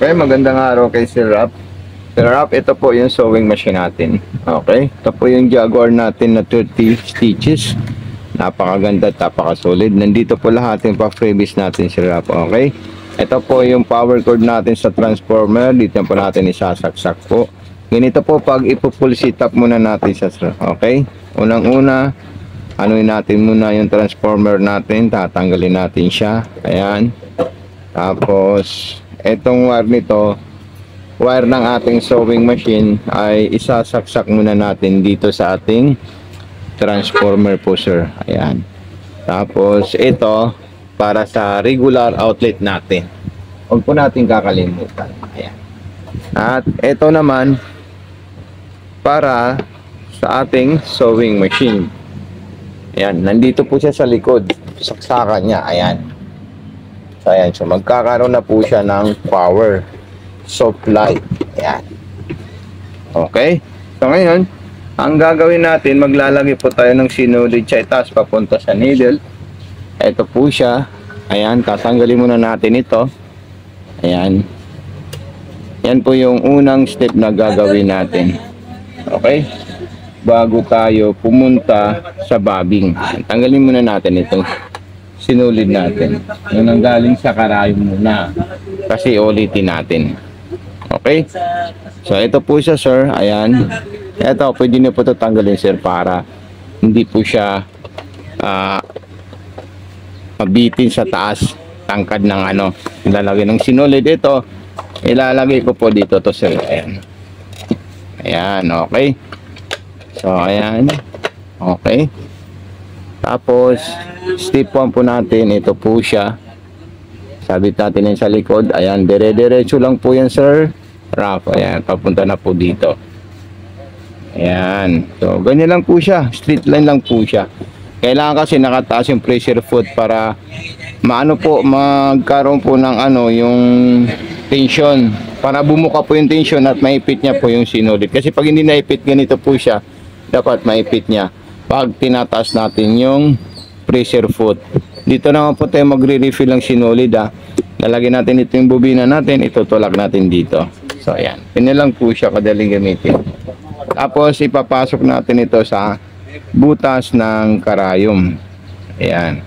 Okay, magandang araw kay Sir Rap. Sir Rap, ito po yung sewing machine natin. Okay, ito po yung Jaguar natin na 30 stitches. Napakaganda at napakasolid. Nandito po lahat yung pa-freebies natin, Sir Rap. Okay, ito po yung power cord natin sa transformer. Dito po natin isasaksak po. Ganito po pag ipo-full sit up muna natin siya, sir. Okay, unang-una, anuin natin muna yung transformer natin. Tatanggalin natin siya. Ayan. Tapos etong wire nito, wire ng ating sewing machine, ay isasaksak muna natin dito sa ating transformer po, sir. Ayan. Tapos ito para sa regular outlet natin. Huwag po natin kakalimutan. Ayan. At ito naman para sa ating sewing machine. Ayan, nandito po siya sa likod. Saksakan niya. Ayan. So, ayan. So, magkakaroon na po siya ng power supply. Ayan. Okay. So, ngayon, ang gagawin natin, maglalagay po tayo ng sinulid sa itaas papunta sa needle. Ito po siya. Ayan. Tatanggalin muna natin ito. Ayan. Yan po yung unang step na gagawin natin. Okay. Bago tayo pumunta sa bobbing. Tanggalin muna natin itong sinulid natin. Yung nanggaling sa karayom muna. Kasi ulitin natin. Okay? So, ito po siya, sir. Ayan. Ito, pwede niyo po ito tanggalin, sir, para hindi po siya mabitin sa taas. Tangkad ng ano. Ilalagay ng sinulid. Ito, ilalagay ko po dito to, sir. Ayan. Ayan, okay. So, ayan. Okay. Tapos, step 1 po natin, ito po siya. Sabit natin yan sa likod. Ayan, dire-diretso lang po yan, sir. Rap, ayan, papunta na po dito. Ayan. So, ganyan lang po siya. Straight line lang po siya. Kailangan kasi nakataas yung pressure foot para maano po, magkaroon po ng ano, yung tension. Para bumuka po yung tension at maipit niya po yung sinulid. Kasi pag hindi naipit, ganito po siya. Dapat maipit niya pag tinataas natin yung pressure foot. Dito naman po tayo magre-refill ng sinulid. Lalagyan natin ito yung bobina natin, itutulak natin dito. So ayan, pinilang po siya, kadaling gamitin. Tapos ipapasok natin ito sa butas ng karayom. Ayan.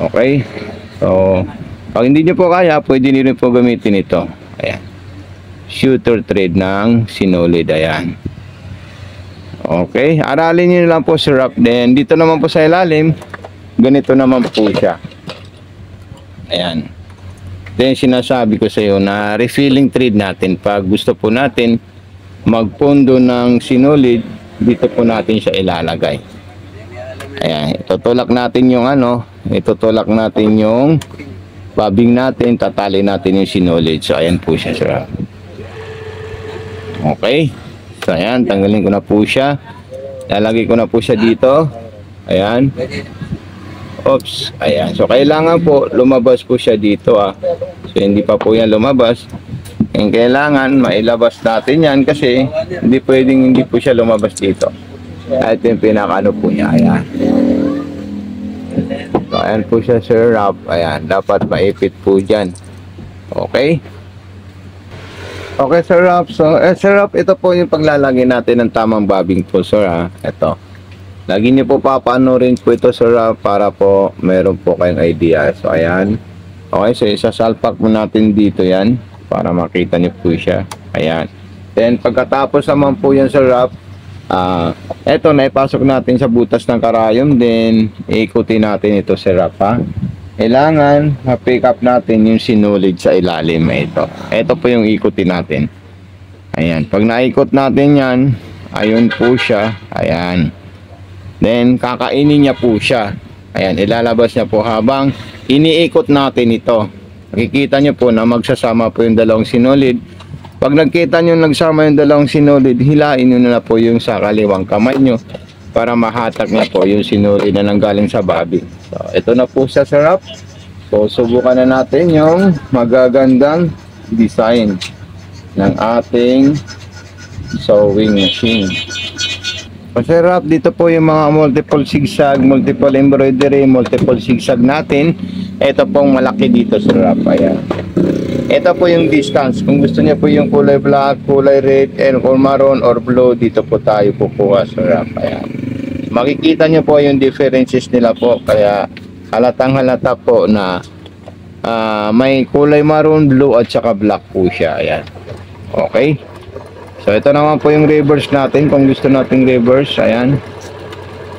Okay. So pag hindi nyo po kaya, pwede nyo rin po gamitin ito. Ayan. Shooter thread ng sinulid. Ayan. Okay, aralin nyo lang po, sir. Then dito naman po sa ilalim, ganito naman po siya. Ayan. Then sinasabi ko sa iyo na refilling thread natin. Pag gusto po natin magpondo ng sinulid, dito po natin siya ilalagay. Ayan, itutulak natin yung ano, itutulak natin yung bobbing natin, tatali natin yung sinulid. So ayan po siya, sir. Okay. So, ayan, tanggalin ko na po siya. Lalagay ko na po siya dito. Ayan. Oops. Ayan. So, kailangan po lumabas po siya dito. So, hindi pa po yan lumabas. And kailangan mailabas natin yan kasi hindi pwedeng hindi po siya lumabas dito. At yung pinakano po niya. Ayan. So, ayan po siya, sir. Ayan. Dapat maipit po dyan. Okay. Okay, sir Rap. So, sir Rap, ito po yung paglalagay natin ng tamang bobbing po, sir. Ito. Lagi niyo po papanurin po ito, sir Rap, para po meron po kayong idea. So, ayan. Okay, so isasalpak mo natin dito yan para makita niyo po siya. Ayan. Then, pagkatapos naman po yan, sir Rap, ito, naipasok natin sa butas ng karayom. Then, ikutin natin ito, sir Rap, ha. Kailangan ma-pick up natin yung sinulid sa ilalim. Ito po yung ikutin natin. Ayan. Pag naikot natin yan, ayun po siya. Ayan. Then, kakainin niya po siya. Ayan. Ilalabas niya po habang iniikot natin ito. Makikita niyo po na magsasama po yung dalawang sinulid. Pag nagkita niyo nagsama yung dalawang sinulid, hilain niyo na po yung sa kaliwang kamay niyo para mahatak niya po yung sinulid na nanggaling sa bobbing. So, ito na po siya, sir Rap. So, subukan na natin yung magagandang design ng ating sewing machine. So, sir Rap, dito po yung mga multiple zigzag, multiple embroidery, multiple zigzag natin. Ito pong malaki dito, sir Rap. Ayan. Ito po yung distance. Kung gusto niyo po yung kulay black, kulay red, and or maroon or blue, dito po tayo kukuha sa wrap. Ayan. Makikita niyo po yung differences nila po. Kaya halatang halata po na may kulay maroon, blue at saka black po siya. Ayan. Okay. So ito naman po yung reverse natin. Kung gusto nating reverse, ayan.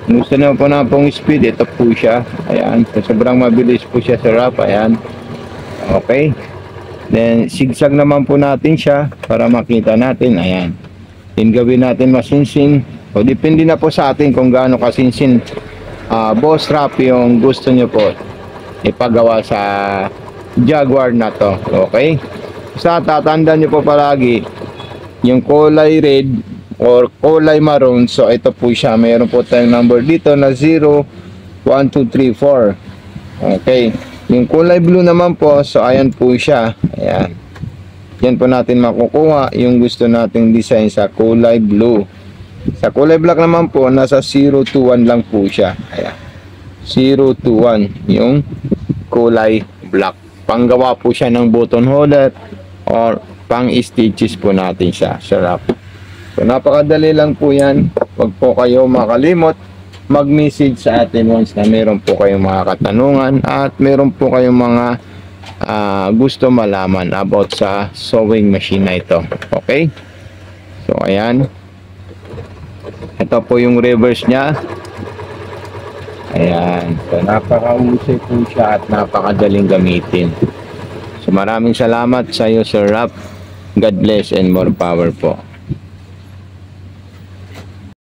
Kung gusto naman po na pong speed, ito po siya. Ayan. So, sobrang mabilis po siya sa wrap. Ayan. Okay. Then zigzag naman po natin siya para makita natin. Ayan. Then gawin natin masinsin. O depende na po sa atin kung gaano kasinsin boss wrap yung gusto nyo po ipagawa sa Jaguar na to. Okay. Sa tatandaan nyo po palagi yung kulay red or kulay maroon. So ito po siya. Mayroon po tayong number dito na 0, 1, 2, 3, 4. Okay. Yung kulay blue naman po, so ayan po siya. Ayan. Yan po natin makukuha yung gusto nating design sa kulay blue. Sa kulay black naman po, nasa 0 to 1 lang po siya. Ayan. 0 to 1 yung kulay black. Panggawa po siya ng button holder or pang stitches po natin siya sa wrap. So napakadali lang po yan. Huwag po kayo makalimot mag-message sa atin once na meron po kayong mga katanungan at meron po kayong mga gusto malaman about sa sewing machine na ito. Okay? So ayan. Ito po yung reverse niya. Ayan. So napaka-usay po siya at napakadaling gamitin. So maraming salamat sa iyo, Sir Rap. God bless and more power po.